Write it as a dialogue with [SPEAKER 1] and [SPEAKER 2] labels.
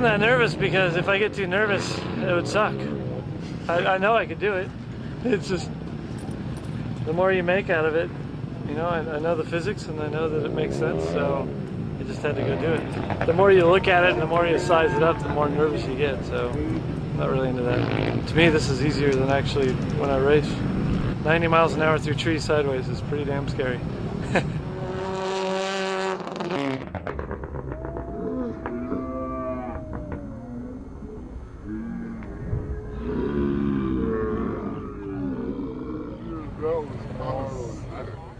[SPEAKER 1] wasn't that nervous because if I get too nervous, it would suck. I know I could do it. It's just the more you make out of it, you know, I know the physics and I know that it makes sense, so I just had to go do it. The more you look at it and the more you size it up, the more nervous you get, so I'm not really into that. To me, this is easier than actually when I race. 90 miles an hour through trees sideways is pretty damn scary.
[SPEAKER 2] That was